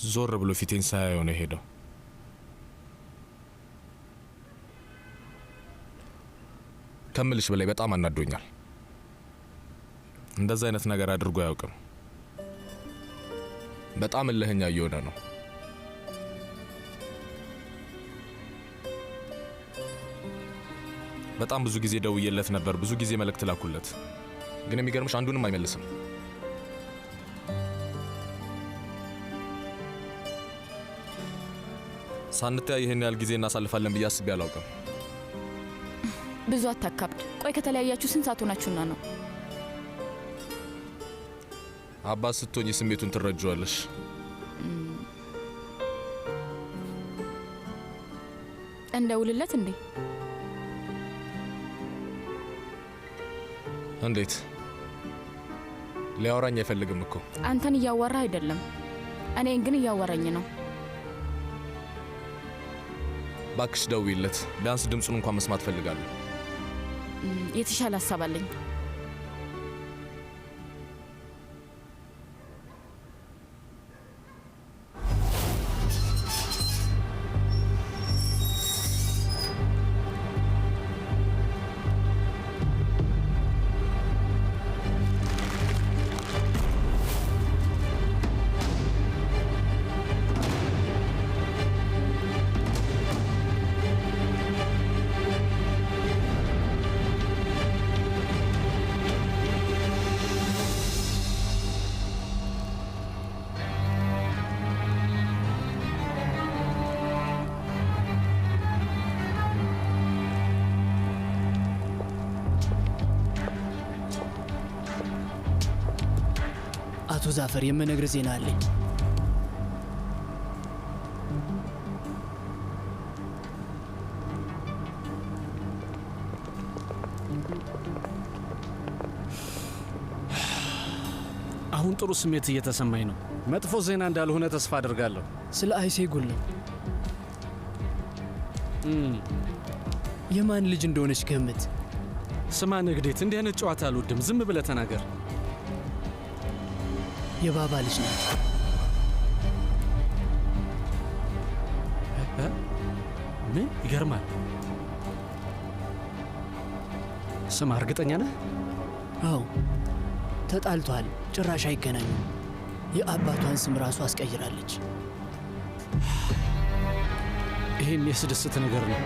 ዞር ብሎ ፊቴን ሳያየው ነው ሄደው። ከምልሽ በላይ በጣም አናዶኛል። እንደዛ አይነት ነገር አድርጎ አያውቅም። በጣም እልህኛ እየሆነ ነው። በጣም ብዙ ጊዜ ደውዬለት ነበር፣ ብዙ ጊዜ መልእክት ላኩለት፣ ግን የሚገርምሽ አንዱንም አይመልስም። ሳንተያይ ይሄን ያህል ጊዜ እናሳልፋለን ብዬ አስቤ አላውቅም። ብዙ አታካብድ። ቆይ ከተለያያችሁ ስንት ሰዓት ሆናችሁና ነው? አባት ስትሆኚ ስሜቱን ትረጂዋለሽ። እንደውልለት እንዴ? እንዴት? ሊያወራኝ አይፈልግም እኮ። አንተን እያወራ አይደለም፣ እኔን ግን እያወራኝ ነው። ባክሽ ደውይለት፣ ቢያንስ ድምፁን እንኳን መስማት ፈልጋለሁ። የተሻለ ሀሳብ አለኝ። አቶ ዛፈር የምነግር ዜና አለኝ። አሁን ጥሩ ስሜት እየተሰማኝ ነው። መጥፎ ዜና እንዳልሆነ ተስፋ አድርጋለሁ። ስለ አይሴጉል ነው። የማን ልጅ እንደሆነች ገምት። ስማ ንግዴት፣ እንዲህ አይነት ጨዋታ አልወድም። ዝም ብለህ ተናገር። የባባ ልጅ ናት። ምን ይገርማል። ስማ እርግጠኛ ነህ? አዎ ተጣልቷል። ጭራሽ አይገናኙም። የአባቷን ስም ራሱ አስቀይራለች። ይሄም የስድስት ነገር ነው።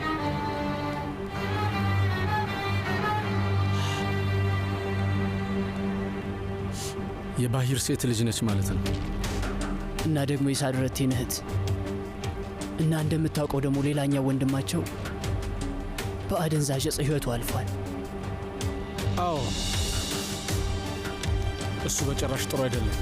የባሂር ሴት ልጅ ነች ማለት ነው። እና ደግሞ የሳድረቴን እህት እና እንደምታውቀው ደግሞ ሌላኛው ወንድማቸው በአደንዛዥ ዕፅ ሕይወቱ አልፏል። አዎ እሱ በጭራሽ ጥሩ አይደለም።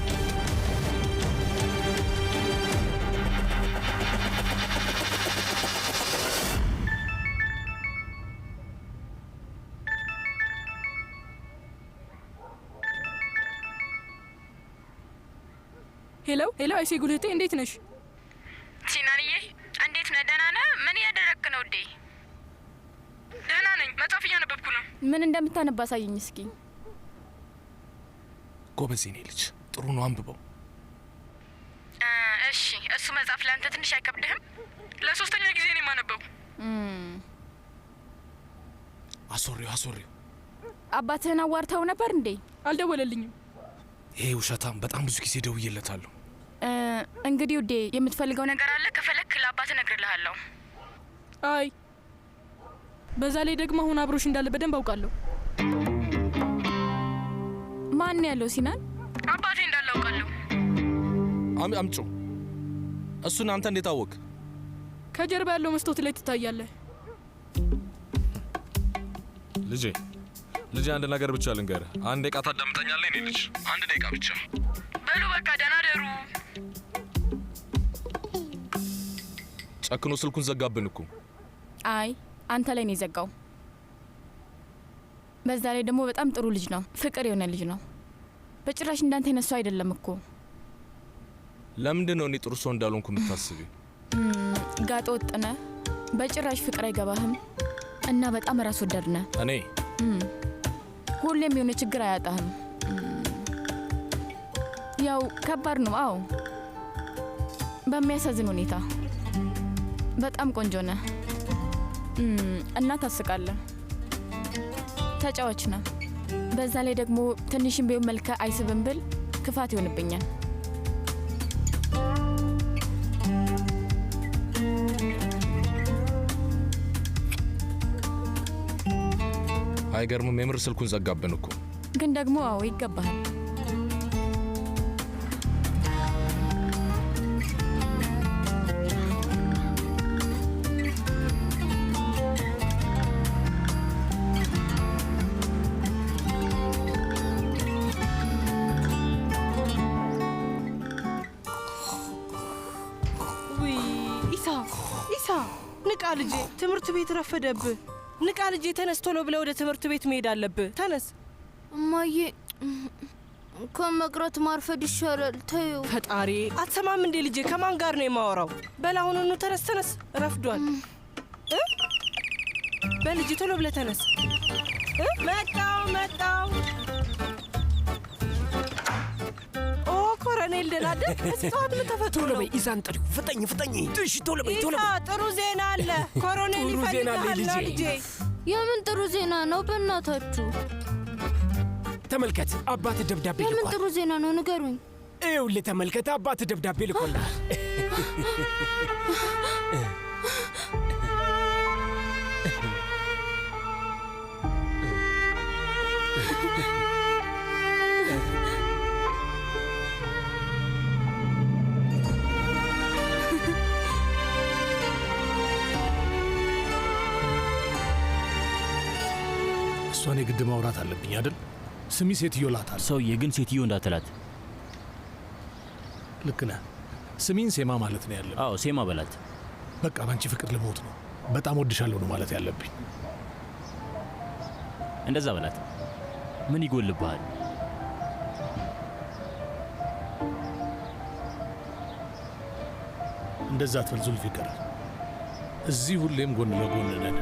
ሄሎ አይሴጉል እህቴ፣ እንዴት ነሽ? ሲናንዬ እንዴት ነህ? ደህና ነህ? ምን እያደረግክ ነው ውዴ? ደህና ነኝ፣ መጽሐፍ እያነበብኩ ነው። ምን እንደምታነባ አሳየኝ እስኪ። ጎበዝ የኔ ልጅ፣ ጥሩ ነው፣ አንብበው። እሺ፣ እሱ መጽሐፍ ለአንተ ትንሽ አይከብድህም? ለሶስተኛ ጊዜ ነው የማነበው። አሶሪው አባትህን አዋርተው ነበር እንዴ? አልደወለልኝም። ይሄ ውሸታም፣ በጣም ብዙ ጊዜ ደውዬለታለሁ። እንግዲህ ውዴ የምትፈልገው ነገር አለ? ከፈለክ ለአባትህ እነግርልሃለሁ። አይ በዛ ላይ ደግሞ አሁን አብሮሽ እንዳለ በደንብ አውቃለሁ። ማን ያለው? ሲናን አባቴ እንዳለ አውቃለሁ። አምጩ። እሱን አንተ እንዴት አወቅ? ከጀርባ ያለው መስታወት ላይ ትታያለህ። ልጄ አንድ ነገር ብቻ ልንገርህ። አንድ ደቂቃ ታዳምጠኛለህ? እኔ ልጅ አንድ ደቂቃ ብቻ። በሉ በቃ ደህና ደሩ። ጨክኖ ስልኩን ዘጋብን እኮ። አይ አንተ ላይ ነው የዘጋው። በዛ ላይ ደግሞ በጣም ጥሩ ልጅ ነው፣ ፍቅር የሆነ ልጅ ነው። በጭራሽ እንዳንተ የነሱ አይደለም እኮ። ለምንድን ነው እኔ ጥሩ ሰው እንዳልሆንኩ የምታስቢው? ጋጠ ወጥ ነህ፣ በጭራሽ ፍቅር አይገባህም እና በጣም ራስ ወዳድ ነህ። እኔ ሁሌም የሆነ ችግር አያጣህም። ያው ከባድ ነው። አዎ በሚያሳዝን ሁኔታ በጣም ቆንጆ ነህ እና ታስቃለህ። ተጫዋች ነህ። በዛ ላይ ደግሞ ትንሽም ቢሆን መልከ አይስብም ብል ክፋት ይሆንብኛል። አይገርምም? የምር ስልኩን ዘጋብን እኮ። ግን ደግሞ አዎ ይገባሃል። ኢሳ ንቃ ልጄ፣ ትምህርት ቤት ረፈደብህ። ንቃ ልጄ፣ ተነስ፣ ቶሎ ብለህ ወደ ትምህርት ቤት መሄድ አለብህ። ተነስ። እማዬ ከመቅረት ማርፈድ ይሻላል። ተይው። ፈጣሪ አትሰማም እንዴ ልጄ? ከማን ጋር ነው የማወራው? በል አሁኑኑ ተነስ፣ ተነስ፣ ረፍዷል። በልጄ ቶሎ ብለህ ተነስ። መጣው። ኮሎኔል ደህና አይደል? እስካሁን ምን ተፈጥሮ ነው? ኢሳን ጥሪው፣ ፍጠኝ። እሺ ቶሎ በይ። ጥሩ ዜና አለ። ኮሎኔል ይፈልጋል ልጄ። የምን ጥሩ ዜና ነው? በእናታችሁ ተመልከት፣ አባት ደብዳቤ ልኳል። የምን ጥሩ ዜና ነው? ንገሩኝ። ይኸውልህ ተመልከት፣ አባት ደብዳቤ ልኮልሃል። እሷን የግድ ማውራት አለብኝ አይደል? ስሚ ሴትዮ ላታል። ሰውዬ ግን ሴትዮ እንዳትላት። ልክ ነህ። ስሚን ሴማ ማለት ነው ያለብኝ። አዎ ሴማ በላት። በቃ ባንቺ ፍቅር ልሞት ነው። በጣም ወድሻለሁ ነው ማለት ያለብኝ። እንደዛ በላት። ምን ይጎልብሃል? እንደዛ አትበል ዙልፊቀር። እዚህ ሁሌም ጎን ለጎን ነን።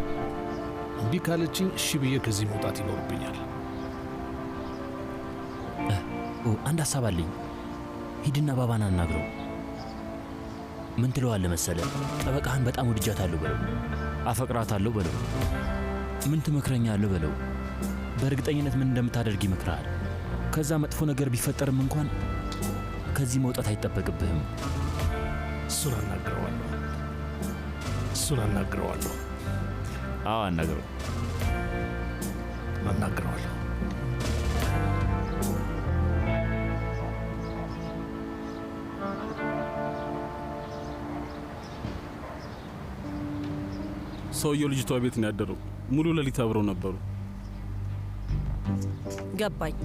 እምቢ ካለችኝ እሺ ብዬ ከዚህ መውጣት ይኖርብኛል። አንድ ሀሳብ አለኝ። ሂድና ባባን አናግረው። ምን ትለዋለህ መሰለህ? ጠበቃህን በጣም ወድጃታለሁ በለው፣ አፈቅራታለሁ በለው፣ ምን ትመክረኛለህ በለው። በእርግጠኝነት ምን እንደምታደርግ ይመክርሃል። ከዛ መጥፎ ነገር ቢፈጠርም እንኳን ከዚህ መውጣት አይጠበቅብህም። እሱን አናግረዋለሁ። አዎ አናግረው። ሰውየው ልጅቷ ቤት ነው ያደረው። ሙሉ ሌሊት አብረው ነበሩ። ገባኝ።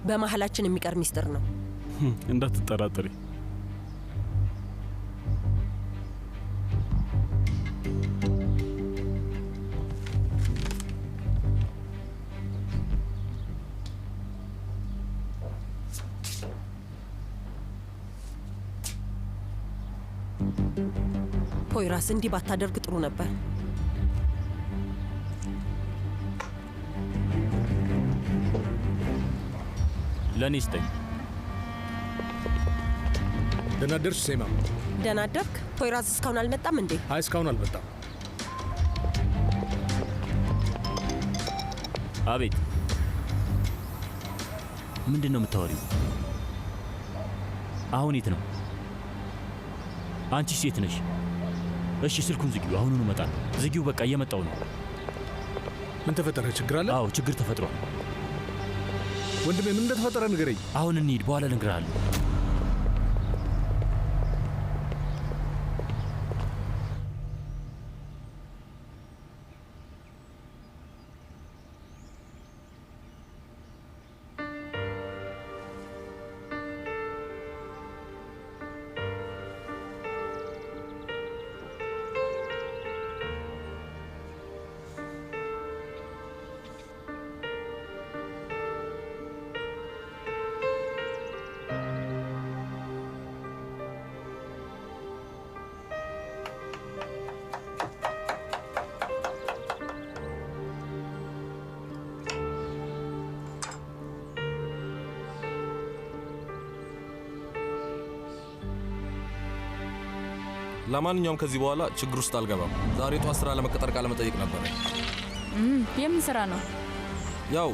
በመሃላችን የሚቀር ሚስጥር ነው። እንዳትጠራጠሪ። ፖይራስ እንዲህ ባታደርግ ጥሩ ነበር። ለኔ ስጠኝ። ደህና አደርሽ ሴማ። ደህና አደርክ። ፖይራስ እስካሁን አልመጣም እንዴ? አይ እስካሁን አልመጣም። አቤት። ምንድን ነው የምታወሪው? አሁን የት ነው? አንቺ ሴት ነሽ? እሺ ስልኩን ዝጊው። አሁኑኑ እመጣለሁ። ዝጊው። በቃ እየመጣው ነው። ምን ተፈጠረ? ችግር አለ? አዎ ችግር ተፈጥሯል። ወንድሜ ምን እንደተፈጠረ ንገረኝ። አሁን እንሂድ፣ በኋላ ልነግርሃለሁ። ለማንኛውም ከዚህ በኋላ ችግር ውስጥ አልገባም። ዛሬ ጧት ስራ ለመቀጠር ቃለ መጠይቅ ነበር። የምን ስራ ነው? ያው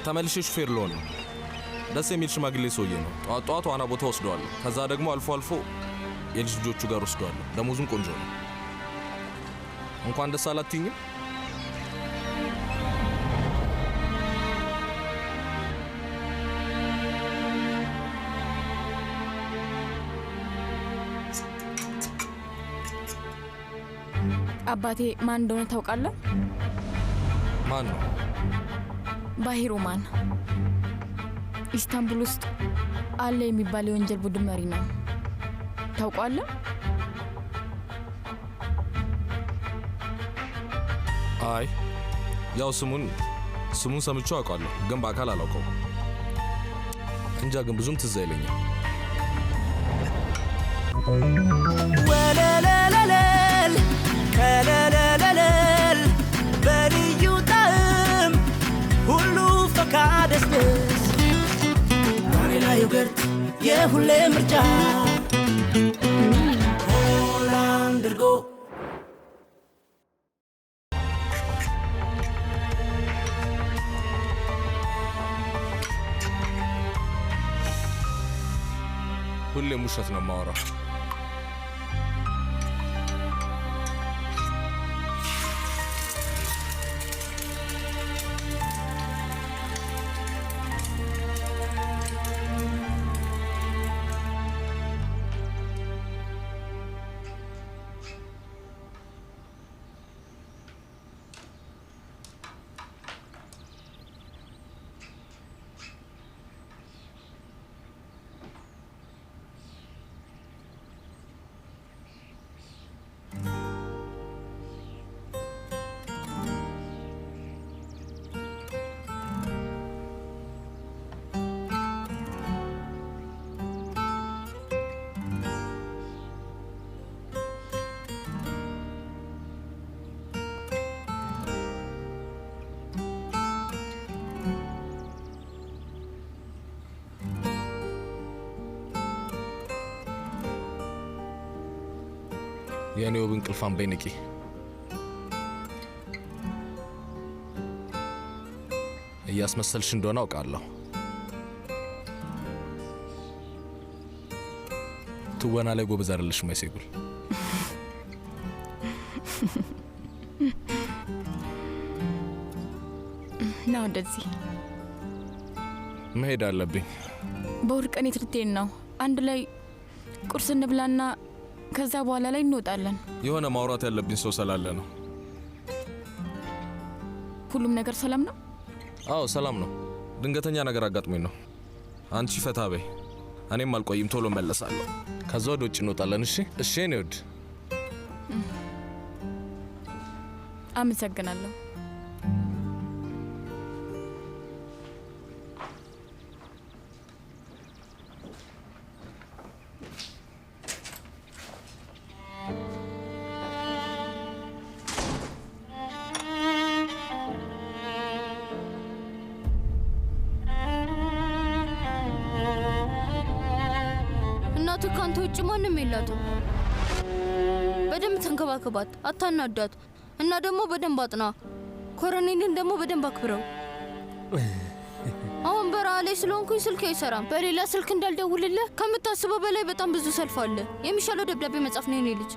ተመልሼ ሹፌር ልሆን ነው። ደስ የሚል ሽማግሌ ሰውዬ ነው። ጧት ዋና ቦታ ወስደዋለሁ። ከዛ ደግሞ አልፎ አልፎ የልጅ ልጆቹ ጋር ወስደዋለሁ። ደሞዙም ቆንጆ ነው። እንኳን ደስ አላትኝም? አባቴ ማን እንደሆነ ታውቃለህ? ማን ነው? ባሂሩማን ኢስታንቡል ውስጥ አለ የሚባል የወንጀል ቡድን መሪ ነው። ታውቃለህ? አይ ያው ስሙን ሰምቼው አውቃለሁ፣ ግን በአካል አላውቀውም። እንጃ ግን ብዙም ትዝ አይለኝም። ወለለለለል ከለለለለል በልዩ ጣዕም ሁሉ ፈካ ደስደስ ቫኒላ ዮገርት የሁሌ ምርጫ ሆላንድ እርጎ ሁሌም ውሸት ነው የማወራው። የኔ ውብ እንቅልፋም በይ ንቂ። እያስመሰልሽ እንደሆነ አውቃለሁ። ትወና ላይ ጎበዝ አይደለሽም አይሴጉል። ና ወደዚህ። መሄድ አለብኝ። በእሑድ ቀን የት ልትሄድ ነው? አንድ ላይ ቁርስ እንብላና ከዛ በኋላ ላይ እንወጣለን። የሆነ ማውራት ያለብኝ ሰው ስላለ ነው። ሁሉም ነገር ሰላም ነው? አዎ ሰላም ነው። ድንገተኛ ነገር አጋጥሞኝ ነው። አንቺ ፈታ በይ፣ እኔም አልቆይም፣ ቶሎ መለሳለሁ። ከዛ ወደ ውጭ እንወጣለን። እሺ እሺ። እኔ ወድ አመሰግናለሁ። እናትህ ካንተ ውጭ ማንም የላትም። በደንብ ተንከባከባት፣ አታናዳት። እና ደግሞ በደንብ አጥና። ኮረኔልን ደግሞ በደንብ አክብረው። አሁን በረሃ ላይ ስለሆንኩኝ ስልክ አይሰራም። በሌላ ስልክ እንዳልደውልልህ ከምታስበው በላይ በጣም ብዙ ሰልፍ አለ። የሚሻለው ደብዳቤ መጻፍ ነው የኔ ልጅ።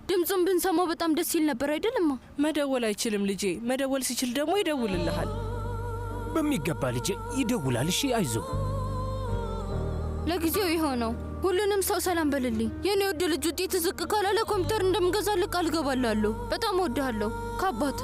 ድምፁን ብንሰማው በጣም ደስ ይል ነበር አይደልማ? መደወል አይችልም ልጄ። መደወል ሲችል ደግሞ ይደውልልሃል። በሚገባ ልጄ ይደውላል። እሺ አይዞ። ለጊዜው ይኸው ነው። ሁሉንም ሰው ሰላም በልልኝ። የኔ ውድ ልጅ ውጤት ዝቅ ካላለ ኮምፒውተር እንደምገዛልህ ቃል እገባላለሁ። በጣም እወድሃለሁ ከአባት።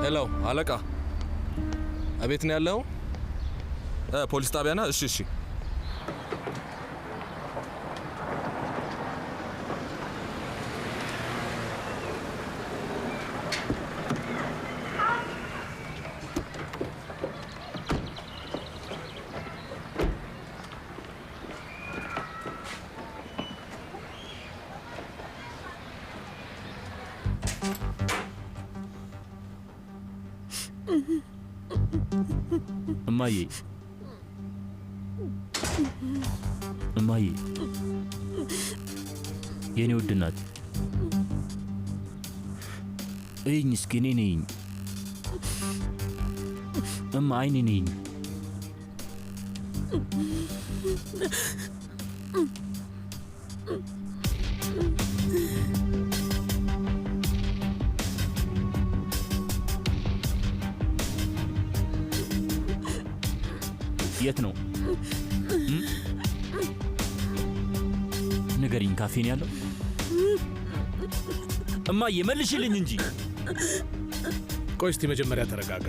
ሄሎ አለቃ፣ አቤት ነው ያለው? ፖሊስ ጣቢያ ነህ? እሺ እሺ። እማዬ እማዬ የኔ ውድ እናት እይኝ እስኪ እኔ ነኝ እማ አይኔ ነኝ የት ነው ንገሪኝ ካፌ ነው ያለው እማዬ መልሽልኝ እንጂ ቆይ እስቲ መጀመሪያ ተረጋጋ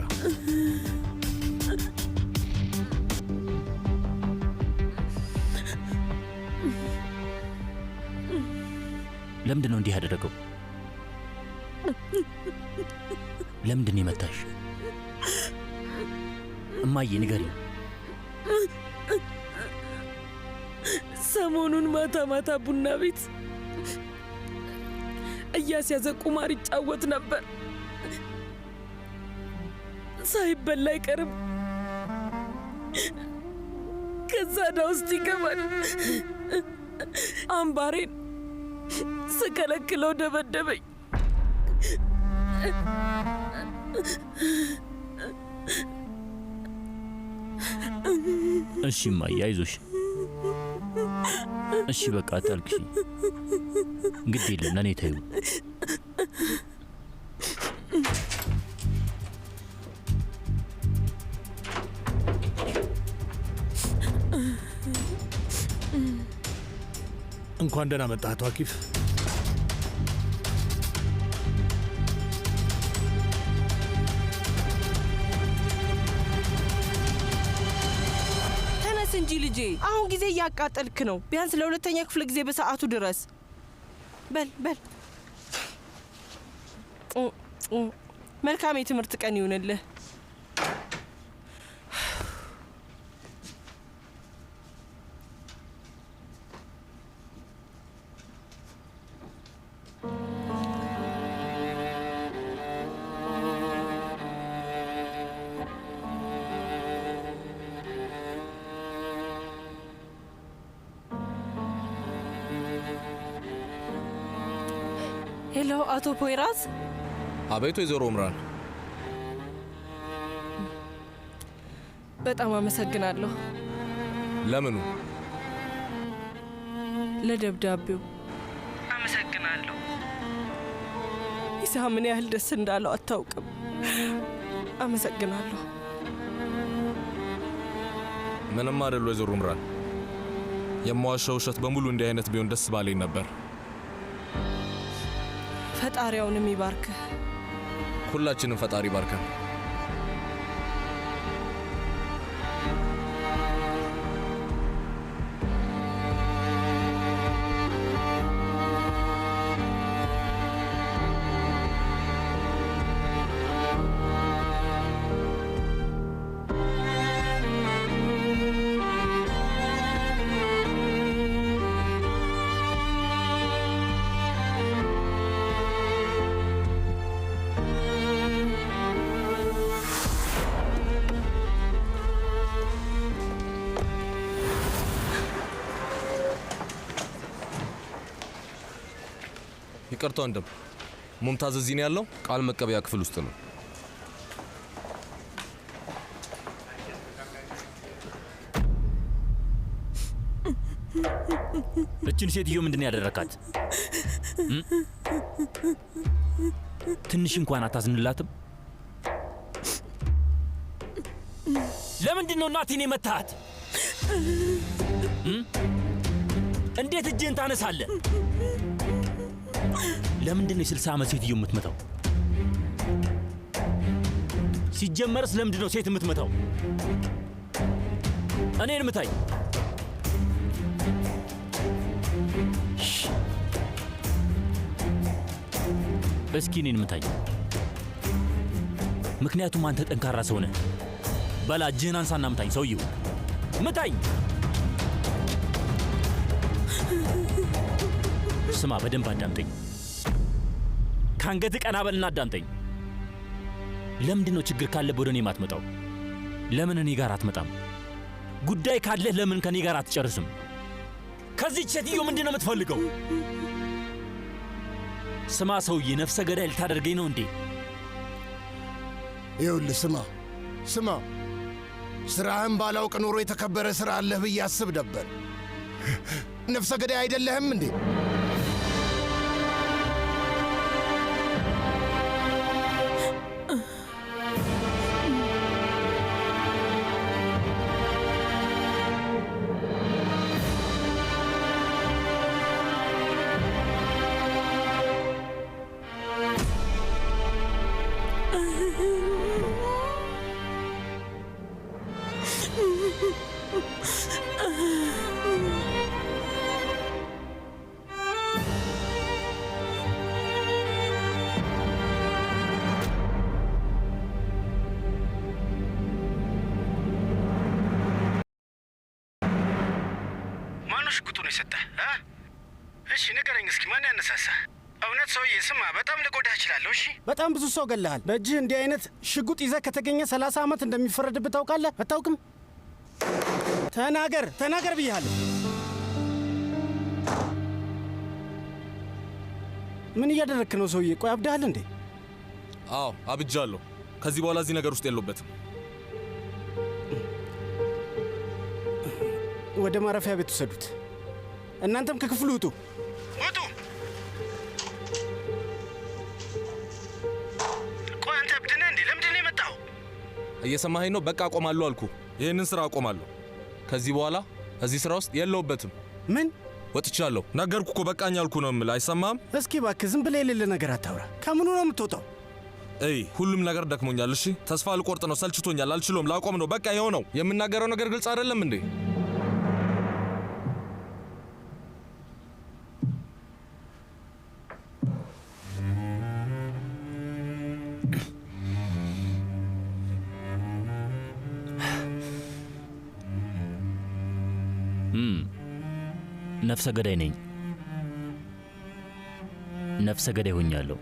ለምንድን ነው እንዲህ ያደረገው ለምንድን ነው የመታሽ እማዬ ንገሪኝ ሰሞኑን ማታ ማታ ቡና ቤት እያስያዘ ቁማር ይጫወት ነበር ሳይበላ አይቀርም ከዛ ዕዳ ውስጥ ይገባል አምባሬን ስከለክለው ደበደበኝ እሺ እማዬ አይዞሽ እሺ በቃ አታልቅሺ ግድ የለም ለእኔ ተይው እንኳን ደህና መጣህ አቶ አኪፍ ተነስ እንጂ ልጄ አሁን ጊዜ እያቃጠልክ ነው ቢያንስ ለሁለተኛ ክፍለ ጊዜ በሰዓቱ ድረስ በል መልካም የትምህርት ቀን ይሁንልህ ሄሎ አቶ ፖይራስ አቤት ወይዘሮ ኡምራን በጣም አመሰግናለሁ ለምኑ ለደብዳቤው አመሰግናለሁ ኢሳ ምን ያህል ደስ እንዳለው አታውቅም አመሰግናለሁ ምንም አይደል ወይዘሮ ኡምራን የማዋሻው ውሸት በሙሉ እንዲህ አይነት ቢሆን ደስ ባለኝ ነበር ፈጣሪያውንም ይባርክ ሁላችንም ፈጣሪ ባርከን ይቅርታ ወንድም ሙምታዝ እዚህ ነው ያለው ቃል መቀበያ ክፍል ውስጥ ነው እችን ሴትዮ ምንድን ያደረካት ትንሽ እንኳን አታዝንላትም ለምንድን ነው እናቴን የመታሃት እንዴት እጅህን ታነሳለህ ለምንድን ነው የ60 ዓመት ሴትዮ የምትመታው ሲጀመርስ ለምንድን ነው ሴት የምትመታው እኔን ምታኝ እስኪ እኔን ምታኝ ምክንያቱም አንተ ጠንካራ ሰው ነህ በላ እጅህን አንሳና ምታኝ ሰውየው ምታኝ ስማ በደንብ አዳምጠኝ ከአንገት ቀና በልና አዳምጠኝ ለምንድን ነው ችግር ካለብህ ወደ እኔ የማትመጣው ለምን እኔ ጋር አትመጣም? ጉዳይ ካለህ ለምን ከኔ ጋር አትጨርስም? ከዚህ ሴትዮ ምንድን ነው የምትፈልገው? ስማ ሰውዬ፣ ነፍሰ ገዳይ ልታደርገኝ ነው እንዴ? ይኸውልህ ስማ፣ ስራህን ባላውቅ ኖሮ የተከበረ ስራ አለህ ብዬ አስብ ነበር። ነፍሰ ገዳይ አይደለህም እንዴ? ሽጉጡን የሰጠህ? እሺ ንገረኝ እስኪ ማን ያነሳሳ? እውነት ሰውዬ ስማ፣ በጣም ልጎዳህ እችላለሁ። እሺ በጣም ብዙ ሰው ገለሃል። በእጅህ እንዲህ አይነት ሽጉጥ ይዘህ ከተገኘ 30 ዓመት እንደሚፈረድብህ ታውቃለህ? አታውቅም? ተናገር ብያለሁ። ምን እያደረግክ ነው ሰውዬ? ቆይ አብዳሃል እንዴ? አዎ አብጃለሁ። ከዚህ በኋላ እዚህ ነገር ውስጥ የለውበትም። ወደ ማረፊያ ቤት ውሰዱት። እናንተም ከክፍሉ ውጡ። ቆይ አንተ እብድ ነህ እንዴ? ለምንድን ነው የመጣኸው? እየሰማኸኝ ነው? በቃ አቆማለሁ አልኩ። ይህንን ስራ አቆማለሁ። ከዚህ በኋላ እዚህ ስራ ውስጥ የለውበትም። ምን? ወጥቻለሁ። ነገርኩ እኮ በቃኝ አልኩ ነው የምልህ። አይሰማም? እስኪ እባክህ ዝም ብለህ የሌለ ነገር አታውራ። ከምኑ ነው የምትወጣው? ሁሉም ነገር ደክሞኛል። እሺ ተስፋ ልቆርጥ ነው። ሰልችቶኛል። አልችሎም። ላቆም ነው። በቃ ይኸው ነው። የምናገረው ነገር ግልጽ አይደለም እንዴ? ነፍሰ ገዳይ ነኝ። ነፍሰ ገዳይ ሆኛለሁ።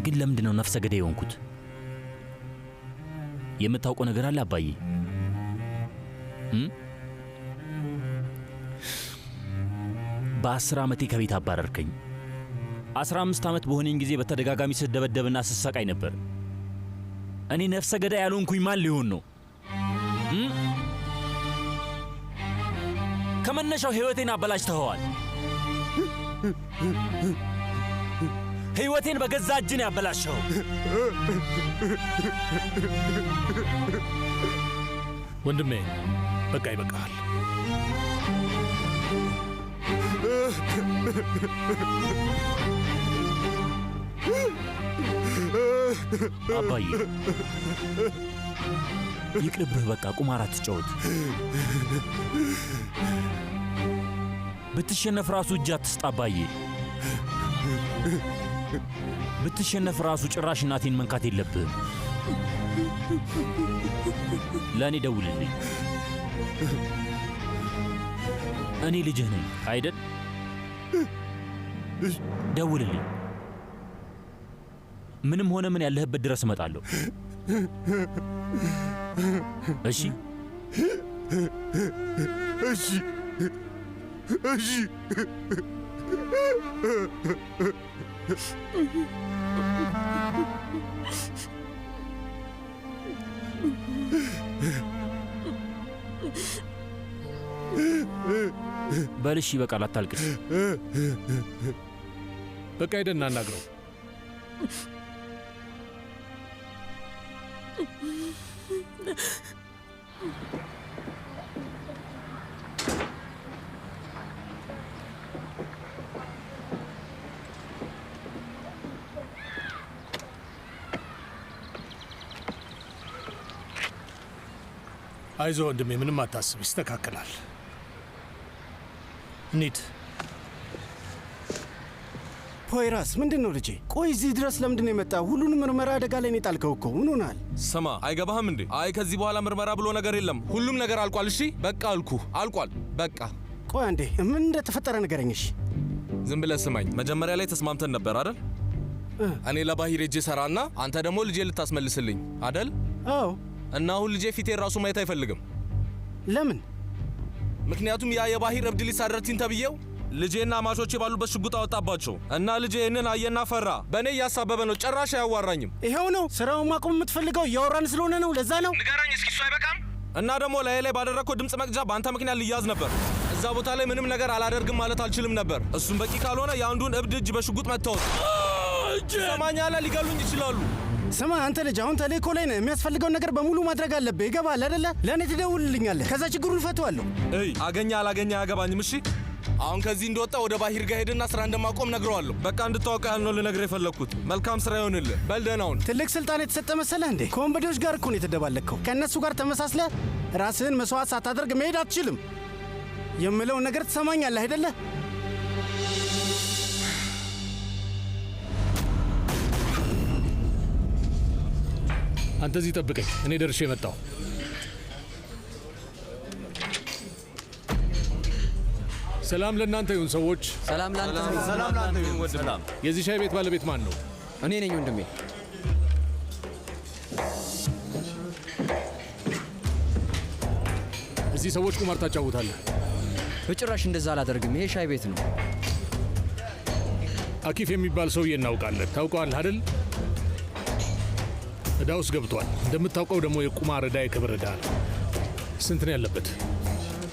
ግን ለምንድን ነው ነፍሰ ገዳይ የሆንኩት? የምታውቀው ነገር አለ አባዬ? በ10 ዓመቴ ከቤት አባረርከኝ። 15 ዓመት በሆነኝ ጊዜ በተደጋጋሚ ስደበደብና ስሰቃይ ነበር። እኔ ነፍሰ ገዳይ ያልሆንኩኝ ማን ሊሆን ነው? ከመነሻው ሕይወቴን አበላሽተኸዋል። ሕይወቴን በገዛ እጅን ያበላሸው። ወንድሜ በቃ ይበቃሃል። አባዬ ይቅርብህ። በቃ ቁማር አትጫወት። ብትሸነፍ ራሱ እጅ አትስጥ አባዬ። ብትሸነፍ ራሱ ጭራሽ እናቴን መንካት የለብህም። ለእኔ ደውልልኝ። እኔ ልጅህ ነኝ አይደል? ደውልልኝ። ምንም ሆነ ምን ያለህበት ድረስ እመጣለሁ። እሺ እሺ እሺ። በልሽ፣ ይበቃል፣ አታልቅስ። በቃ ሄደን እናናግረው። አይዞ ወንድሜ፣ ምንም አታስብ፣ ይስተካከላል። እንሂድ። ፖይራስ፣ ምንድን ነው ልጄ? ቆይ እዚህ ድረስ ለምንድን ነው የመጣው? ሁሉንም ምርመራ አደጋ ላይ ነው የጣልከው እኮ። ምን ሆናል? ስማ፣ አይገባህም እንዴ? አይ ከዚህ በኋላ ምርመራ ብሎ ነገር የለም። ሁሉም ነገር አልቋል። እሺ በቃ አልኩ፣ አልቋል። በቃ ቆይ አንዴ፣ ምን እንደተፈጠረ ንገረኝ። እሺ ዝም ብለህ ስማኝ። መጀመሪያ ላይ ተስማምተን ነበር አይደል? እኔ ለባሂር እጄ ሰራና አንተ ደግሞ ልጄ ልታስመልስልኝ አደል? አዎ። እና አሁን ልጄ ፊቴን ራሱ ማየት አይፈልግም። ለምን? ምክንያቱም ያ የባሂር እብድ ልጅ ሳደረቲን ተብዬው ልጄና ማሾቼ ባሉበት ሽጉጥ አወጣባቸው እና ልጄ ይህንን አየና ፈራ። በእኔ እያሳበበ ነው፣ ጭራሽ አያዋራኝም። ይኸው ነው ስራውን ማቆም የምትፈልገው? እያወራን ስለሆነ ነው፣ ለዛ ነው። ንገረኝ እስኪ፣ እሱ አይበቃም? እና ደግሞ ላይ ባደረግከው ድምፅ መቅጃ በአንተ ምክንያት ልያዝ ነበር። እዛ ቦታ ላይ ምንም ነገር አላደርግም ማለት አልችልም ነበር። እሱም በቂ ካልሆነ የአንዱን እብድ እጅ በሽጉጥ መታወት ሰማኛለ፣ ሊገሉኝ ይችላሉ። ስማ አንተ ልጅ፣ አሁን ተልእኮ ላይ ነህ። የሚያስፈልገውን ነገር በሙሉ ማድረግ አለብህ። ይገባል አይደለ? ለእኔ ትደውልልኛለህ፣ ከዛ ችግሩን እፈተዋለሁ። አገኘ አላገኘ አያገባኝም። እሺ አሁን ከዚህ እንደወጣ ወደ ባሂር ጋር ሄድና ስራ እንደማቆም ነግረዋለሁ። በቃ እንድታወቀ ያህል ነው ልነግርህ የፈለግኩት። መልካም ስራ ይሆንልህ። በል ደህና ሁን። ትልቅ ስልጣን የተሰጠ መሰለህ እንዴ? ከወንበዴዎች ጋር እኮ ነው የተደባለቅከው። ከእነሱ ጋር ተመሳስለህ ራስህን መስዋዕት ሳታደርግ መሄድ አትችልም። የምለውን ነገር ትሰማኛለህ አይደለ? አንተ እዚህ ጠብቀኝ፣ እኔ ደርሼ መጣሁ። ሰላም ለእናንተ ይሁን ሰዎች። ሰላም ላንተ ይሁን። ሰላም። የዚህ ሻይ ቤት ባለቤት ማን ነው? እኔ ነኝ ወንድሜ። እዚህ ሰዎች ቁማር ታጫውታለህ? በጭራሽ እንደዛ አላደርግም። ይሄ ሻይ ቤት ነው። አኪፍ የሚባል ሰውዬ እናውቃለን። ታውቀዋለህ አይደል? ዕዳ ውስጥ ገብቷል። እንደምታውቀው ደግሞ የቁማር ዕዳ የክብር ዕዳ ነው። ስንት ነው ያለበት?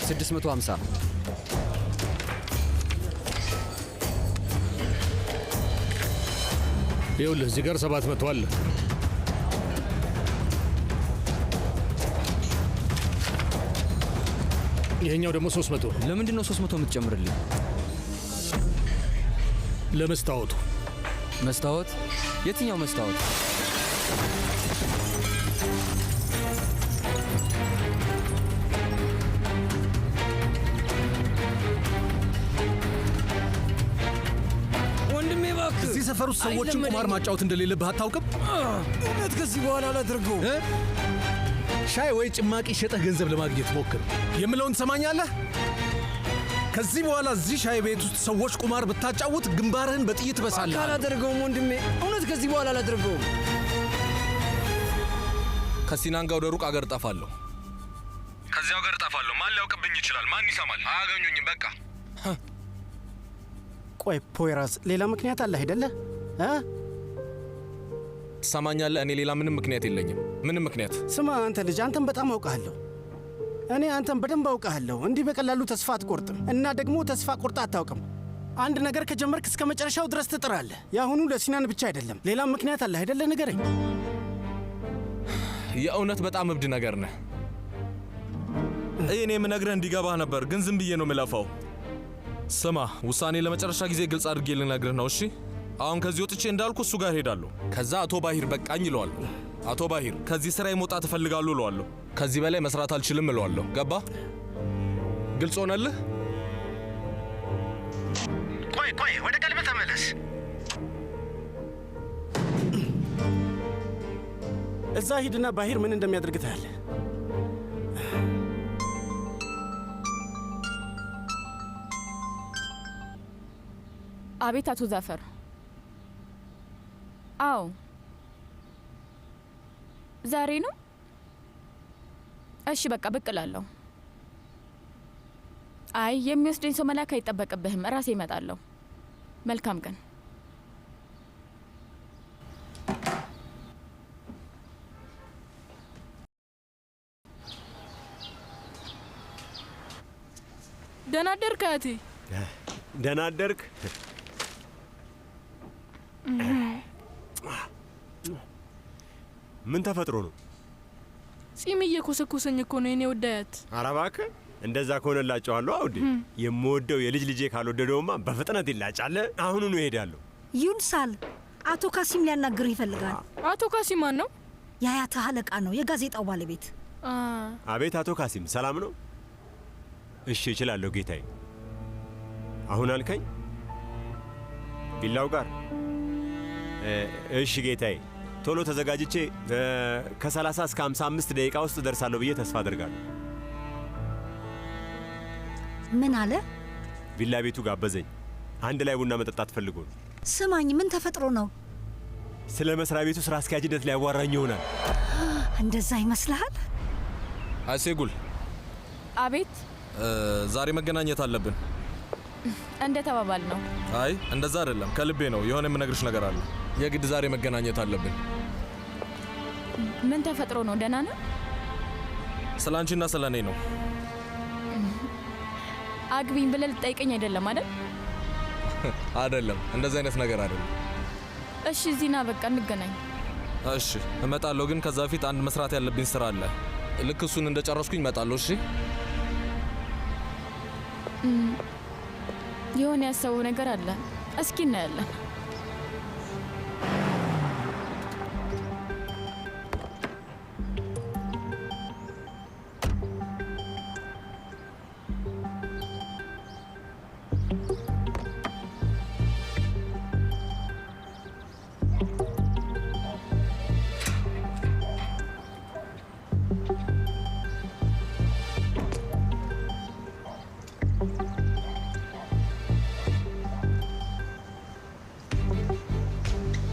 650። ይኸውልህ እዚህ ጋር 700 አለ። ይሄኛው ደግሞ 300 ነው። ለምንድን ነው 300 የምትጨምርልኝ? ለመስታወቱ። መስታወት? የትኛው መስታወት? ወንድሜ እባክህ፣ እዚህ ሰፈር ውስጥ ሰዎችን ቁማር ማጫወት እንደሌለብህ አታውቅም? እውነት ከዚህ በኋላ አላደርገውም። ሻይ ወይ ጭማቂ ሸጠህ ገንዘብ ለማግኘት ሞክር። የምለውን ትሰማኛለህ? ከዚህ በኋላ እዚህ ሻይ ቤት ውስጥ ሰዎች ቁማር ብታጫውት ግንባርህን በጥይት በሳለህ። አላደርገውም ወንድሜ፣ እውነት ከዚህ በኋላ አላደርገውም። ከሲናን ጋር ወደ ሩቅ አገር እጠፋለሁ። ከዚያው አገር እጠፋለሁ። ማን ሊያውቅብኝ ይችላል? ማን ይሰማል? አያገኙኝም። በቃ ቆይ ፖይራስ፣ ሌላ ምክንያት አለ አይደለ? ትሰማኛለህ? እኔ ሌላ ምንም ምክንያት የለኝም። ምንም ምክንያት። ስማ አንተ ልጅ፣ አንተን በጣም አውቃለሁ። እኔ አንተን በደንብ አውቃለሁ። እንዲህ በቀላሉ ተስፋ አትቆርጥም፣ እና ደግሞ ተስፋ ቆርጣ አታውቅም። አንድ ነገር ከጀመርክ እስከ መጨረሻው ድረስ ትጥራለህ። የአሁኑ ለሲናን ብቻ አይደለም፣ ሌላም ምክንያት አለ አይደለ? ንገረኝ። የእውነት በጣም እብድ ነገር ነህ። እኔ የምነግርህ እንዲገባህ ነበር፣ ግን ዝም ብዬ ነው የምለፋው። ስማ፣ ውሳኔ ለመጨረሻ ጊዜ ግልጽ አድርጌ ልነግርህ ነው። እሺ፣ አሁን ከዚህ ወጥቼ እንዳልኩ እሱ ጋር ሄዳለሁ። ከዛ አቶ ባሂር በቃኝ እለዋለሁ። አቶ ባሂር ከዚህ ስራ መውጣት እፈልጋለሁ እለዋለሁ። ከዚህ በላይ መስራት አልችልም እለዋለሁ። ገባ? ግልጽ ሆነልህ? ቆይ፣ ወደ ቀልብ ተመለስ። እዛ ሂድና ባሂር ምን እንደሚያደርግ ታያለህ። አቤት አቶ ዛፈር። አዎ ዛሬ ነው። እሺ በቃ ብቅ እላለሁ። አይ የሚወስደኝ ሰው መላክ አይጠበቅብህም፣ ራሴ እመጣለሁ። መልካም ቀን። ደህና አደርክ አያቴ? ደህና አደርክ? ምን ተፈጥሮ ነው? ጺም እየኮሰኮሰኝ እኮ ነው የኔ ውድ አያት። ኧረ እባክህ እንደዛ ከሆነላቸዋለሁ። አውዴ የምወደው የልጅ ልጄ ካልወደደውማ በፍጥነት ይላጫል። አሁኑኑ እሄዳለሁ። ዩንሳል፣ አቶ ካሲም ሊያናግርህ ይፈልጋል። አቶ ካሲም ማን ነው? የአያትህ አለቃ ነው፣ የጋዜጣው ባለቤት። አቤት አቶ ካሲም ሰላም ነው? እሺ እችላለሁ ጌታዬ። አሁን አልከኝ? ቢላው ጋር? እሺ ጌታዬ፣ ቶሎ ተዘጋጅቼ ከ30 እስከ 55 ደቂቃ ውስጥ ደርሳለሁ ብዬ ተስፋ አድርጋለሁ። ምን አለ? ቪላ ቤቱ ጋበዘኝ። አንድ ላይ ቡና መጠጣት ፈልጎ ነው። ስማኝ፣ ምን ተፈጥሮ ነው? ስለ መስሪያ ቤቱ ስራ አስኪያጅነት ሊያዋራኝ ይሆናል። እንደዛ ይመስልሃል? አሴጉል። አቤት። ዛሬ መገናኘት አለብን። እንደ ተባባል ነው? አይ እንደዛ አይደለም፣ ከልቤ ነው። የሆነ የምነግርሽ ነገር አለ። የግድ ዛሬ መገናኘት አለብን። ምን ተፈጥሮ ነው? ደህና ነው? ስለ አንቺና ስለ እኔ ነው። አግቢኝ ብለህ ልጠይቀኝ አይደለም አይደል? አይደለም፣ እንደዛ አይነት ነገር አይደለም። እሺ እዚህ ና፣ በቃ እንገናኝ። እሺ እመጣለሁ፣ ግን ከዛ በፊት አንድ መስራት ያለብኝ ስራ አለ። ልክ እሱን እንደጨረስኩኝ እመጣለሁ። እሺ። የሆነ ያሰበው ነገር አለ። እስኪ እናያለን።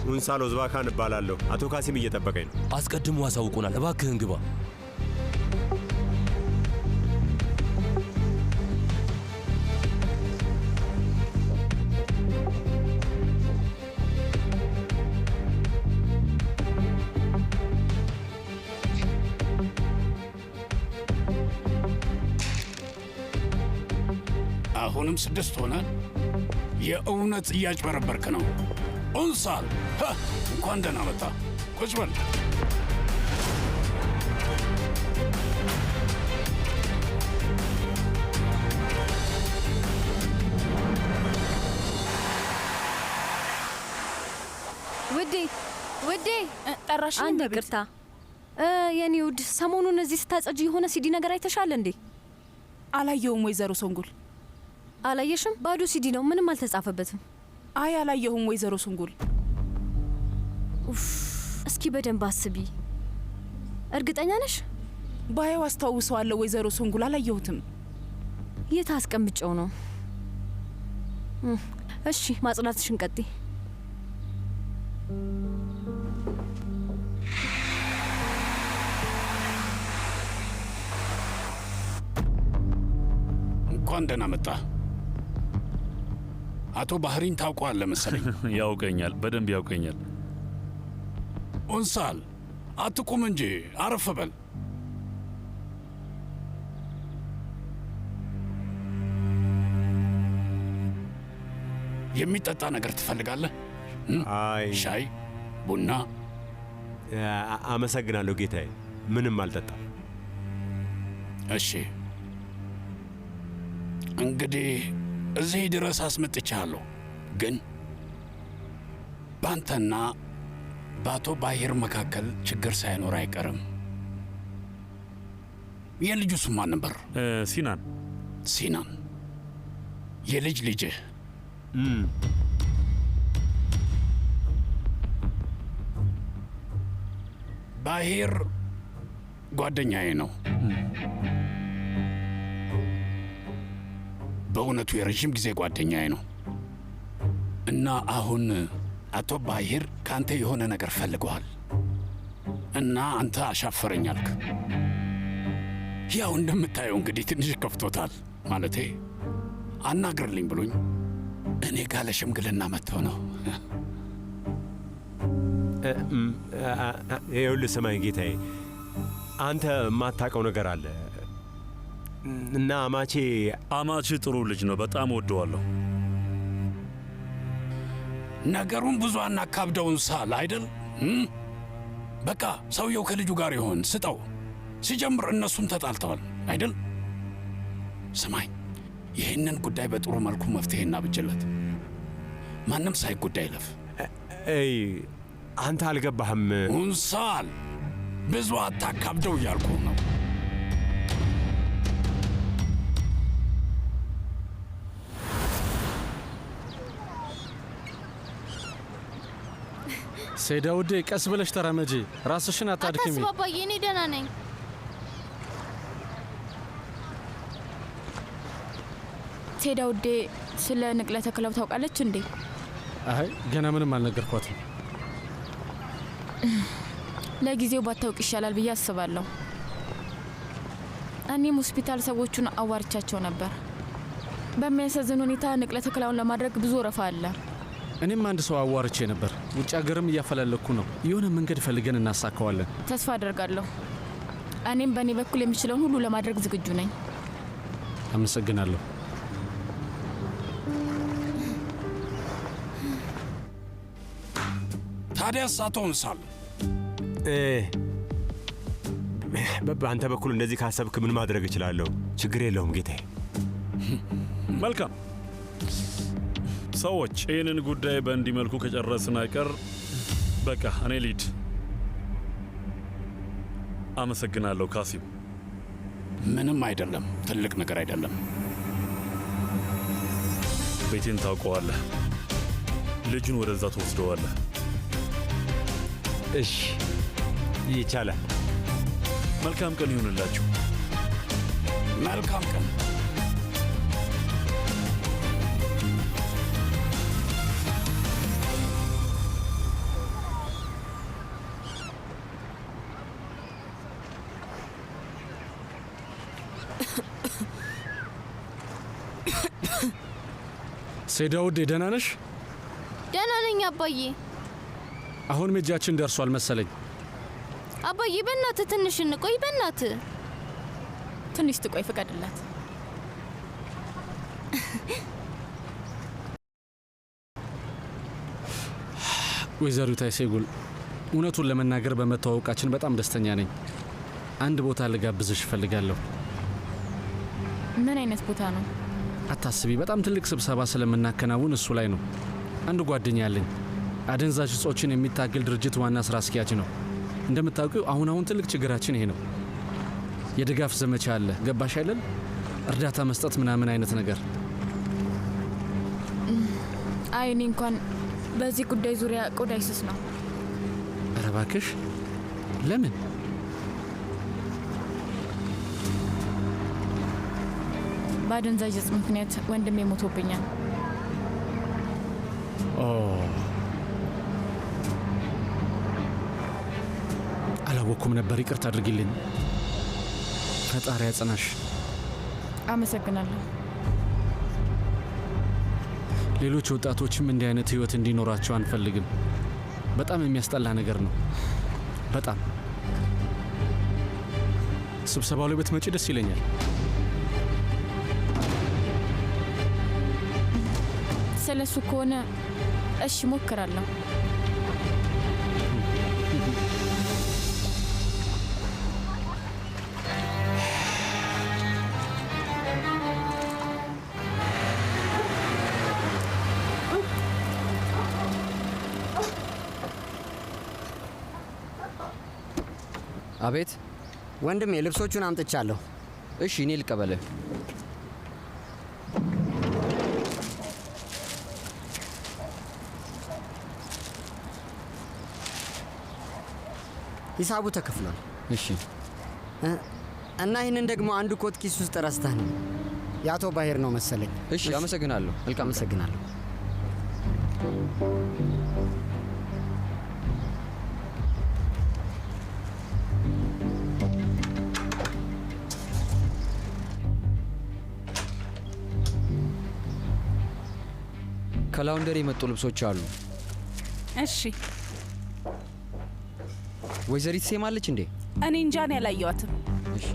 ሙንሳሎ ዝባካን እባላለሁ። አቶ ካሲም እየጠበቀኝ ነው። አስቀድሞ አሳውቁናል። እባክህን ግባ። አሁንም 6 ሆነ። የእውነት እያጭበረበርክ ነው ኡንሳል። እንኳን ደህና መጣ። ቁጭ በል። ውዴ ጠራሽ? አንድ ይቅርታ የኔ ውድ፣ ሰሞኑን እዚህ ስታጸጂ የሆነ ሲዲ ነገር አይተሻል እንዴ? አላየሁም ወይዘሮ ሶንጉል። አላየሽም? ባዶ ሲዲ ነው፣ ምንም አልተጻፈበትም። አይ አላየሁም ወይዘሮ ሱንጉል። እስኪ በደንብ አስቢ። እርግጠኛ ነሽ? ባየው አስታውሰዋለሁ ወይዘሮ ሱንጉል። አላየሁትም። የት አስቀምጨው ነው? እሺ ማጽናትሽን ቀጥይ። እንኳን ደህና መጣ። አቶ ባህሪን ታውቀዋለህ መሰለኝ። ያውቀኛል፣ በደንብ ያውቀኛል። ኡንሳል አትቁም እንጂ አረፍ በል። የሚጠጣ ነገር ትፈልጋለህ? አይ ሻይ፣ ቡና? አመሰግናለሁ ጌታዬ፣ ምንም አልጠጣም። እሺ እንግዲህ እዚህ ድረስ አስመጥቻለሁ፣ ግን ባንተና በአቶ ባሂር መካከል ችግር ሳይኖር አይቀርም። የልጁ ስም ማን ነበር? ሲናን። ሲናን የልጅ ልጅህ? ባሂር ጓደኛዬ ነው። በእውነቱ የረዥም ጊዜ ጓደኛዬ ነው እና አሁን አቶ ባሂር ከአንተ የሆነ ነገር ፈልገዋል እና አንተ አሻፈረኝ አልክ። ያው እንደምታየው እንግዲህ ትንሽ ከፍቶታል። ማለቴ አናግርልኝ ብሎኝ እኔ ጋር ለሽምግልና መጥተው ነው። ይኸውልህ ስማኝ ጌታዬ፣ አንተ የማታውቀው ነገር አለ እና አማቼ ጥሩ ልጅ ነው፣ በጣም ወደዋለሁ። ነገሩን ብዙ አናካብደውን ሳል አይደል? በቃ ሰውየው ከልጁ ጋር ይሆን ስጠው። ሲጀምር እነሱም ተጣልተዋል አይደል? ስማኝ፣ ይህንን ጉዳይ በጥሩ መልኩ መፍትሄ እናብጅለት። ማንም ሳይጎዳ ይለፍ። አንተ አልገባህም ኡንሳል፣ ብዙ አታካብደው እያልኩ ነው። ሴዳ ውዴ፣ ቀስ ብለሽ ተራመጂ፣ ራስሽን አታድክሚ። አታስብ አባዬ፣ እኔ ደህና ነኝ። ሴዳ ውዴ፣ ስለ ንቅለ ተከላው ታውቃለች እንዴ? አይ ገና ምንም አልነገርኳትም። ለጊዜው ባታውቅ ይሻላል ብዬ አስባለሁ። እኔም ሆስፒታል ሰዎቹን አዋርቻቸው ነበር። በሚያሳዝን ሁኔታ ንቅለ ተከላውን ለማድረግ ብዙ ወረፋ አለ። እኔም አንድ ሰው አዋርቼ ነበር። ውጭ ሀገርም እያፈላለኩ ነው። የሆነ መንገድ ፈልገን እናሳካዋለን። ተስፋ አደርጋለሁ። እኔም በእኔ በኩል የምችለውን ሁሉ ለማድረግ ዝግጁ ነኝ። አመሰግናለሁ። ታዲያስ አቶ እንሳሉ በአንተ በኩል እንደዚህ ካሰብክ ምን ማድረግ እችላለሁ? ችግር የለውም ጌታዬ። መልካም ሰዎች፣ ይህንን ጉዳይ በእንዲህ መልኩ ከጨረስን አይቀር በቃ እኔ ልሂድ። አመሰግናለሁ ካሲም። ምንም አይደለም፣ ትልቅ ነገር አይደለም። ቤቴን ታውቀዋለህ። ልጁን ወደዛ ትወስደዋለህ። እሺ፣ ይቻላል። መልካም ቀን ይሁንላችሁ። መልካም ቀን። ሴዳውድ ደህና ነሽ? ደህና ነኝ አባዬ። አሁን ሜጃችን ደርሷል መሰለኝ። አባዬ በእናትህ ትንሽ እንቆይ። በእናትህ ትንሽ ትቆይ፣ ፍቀድላት። ወይዘሪት አይሴጉል፣ እውነቱን ለመናገር በመተዋወቃችን በጣም ደስተኛ ነኝ። አንድ ቦታ ልጋብዝሽ እፈልጋለሁ። ምን አይነት ቦታ ነው? አታስቢ፣ በጣም ትልቅ ስብሰባ ስለምናከናውን እሱ ላይ ነው። አንድ ጓደኛ አለኝ፣ አደንዛዥ እጾችን የሚታገል ድርጅት ዋና ስራ አስኪያጅ ነው። እንደምታውቂው አሁን ትልቅ ችግራችን ይሄ ነው። የድጋፍ ዘመቻ አለ፣ ገባሽ አይደል? እርዳታ መስጠት ምናምን አይነት ነገር። አይ እኔ እንኳን በዚህ ጉዳይ ዙሪያ ቆዳ ይስስ ነው። ኧረ እባክሽ ለምን? በአደንዛዥ እጽ ምክንያት ወንድሜ ሞቶብኛል። አላወኩም ነበር፣ ይቅርታ አድርጊልኝ። ፈጣሪ ያጽናሽ። አመሰግናለሁ። ሌሎች ወጣቶችም እንዲህ አይነት ህይወት እንዲኖራቸው አንፈልግም። በጣም የሚያስጠላ ነገር ነው። በጣም ስብሰባው ላይ ብትመጪ ደስ ይለኛል። ስለሱ ከሆነ እሺ ሞክራለሁ። አቤት ወንድሜ፣ ልብሶቹን አምጥቻለሁ። እሺ እኔ ልቀበልህ። ሂሳቡ ተከፍሏል። እሺ። እና ይህንን ደግሞ አንዱ ኮት ኪስ ውስጥ ረስተህ ነው። የአቶ ባሄር ነው መሰለኝ። እሺ፣ አመሰግናለሁ። መልካም። አመሰግናለሁ። ከላውንደሪ የመጡ ልብሶች አሉ። እሺ። ወይዘሪት ሴም አለች እንዴ? እኔ እንጃ፣ እኔ አላየኋትም። እሺ።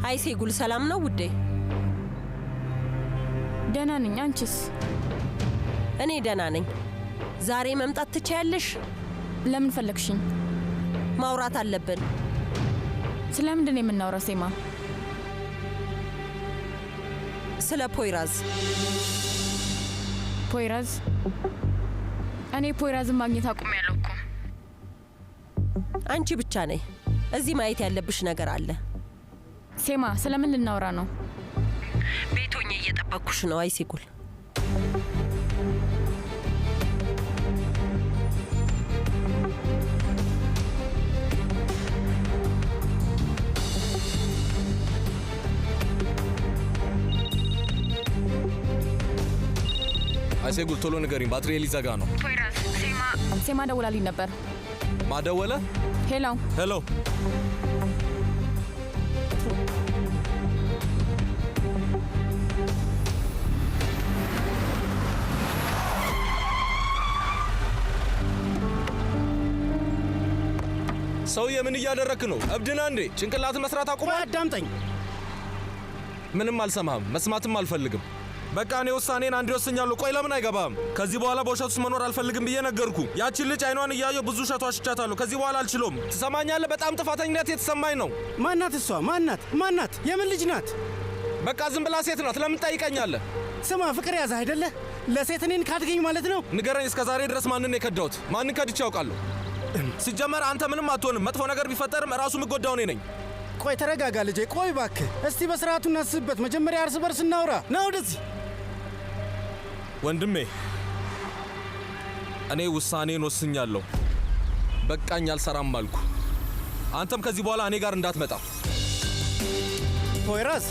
አይ ሴጉል፣ ሰላም ነው ውዴ? ደህና ነኝ። አንቺስ? እኔ ደህና ነኝ። ዛሬ መምጣት ትችያለሽ? ለምን ፈለግሽኝ? ማውራት አለብን። ስለምንድን ነው የምናወራው ሴማ? ስለ ፖይራዝ። ፖይራዝ? እኔ ፖይራዝን ማግኘት አቁሜያለሁ እኮ። አንቺ ብቻ ነይ። እዚህ ማየት ያለብሽ ነገር አለ። ሴማ፣ ስለምን ልናወራ ነው? ቤት ሆኜ እየጠበቅኩሽ ነው። አይ ሴጉል፣ አይሴጉል ቶሎ ንገሪኝ፣ ባትሪ ሊዘጋ ነው። ፖይራስ ሴማ ደውላልኝ ነበር። ማደወለ? ሄሎ ሄሎ። ሰውዬ ምን እያደረክ ነው? እብድና እንዴ? ጭንቅላት መስራት አቁማ። አዳምጠኝ። ምንም አልሰማህም፣ መስማትም አልፈልግም። በቃ እኔ ውሳኔን አንድ ወስኛለሁ። ቆይ ለምን አይገባም? ከዚህ በኋላ በውሸት ውስጥ መኖር አልፈልግም ብዬ ነገርኩ። ያቺን ልጅ አይኗን እያየሁ ብዙ ውሸት ዋሽቻታለሁ። ከዚህ በኋላ አልችሎም። ትሰማኛለህ? በጣም ጥፋተኝነት የተሰማኝ ነው። ማናት እሷ? ማናት? የምን ልጅ ናት? በቃ ዝም ብላ ሴት ናት። ለምን ጠይቀኛለህ? ስማ፣ ፍቅር ያዘ አይደለ? ለሴት እኔን ካድገኝ ማለት ነው? ንገረኝ። እስከ ዛሬ ድረስ ማንን የከዳሁት? ማንን ከድቼ ያውቃለሁ? ሲጀመር አንተ ምንም አትሆንም። መጥፎ ነገር ቢፈጠርም ራሱ የምጎዳው እኔ ነኝ። ቆይ ተረጋጋ ልጄ። ቆይ እባክህ እስቲ በስርዓቱ እናስብበት። መጀመሪያ እርስ በርስ እናውራ። ና ወደዚህ። ወንድሜ እኔ ውሳኔን ወስኛለሁ። በቃኝ፣ አልሰራም አልኩ። አንተም ከዚህ በኋላ እኔ ጋር እንዳትመጣ። ፖይራስ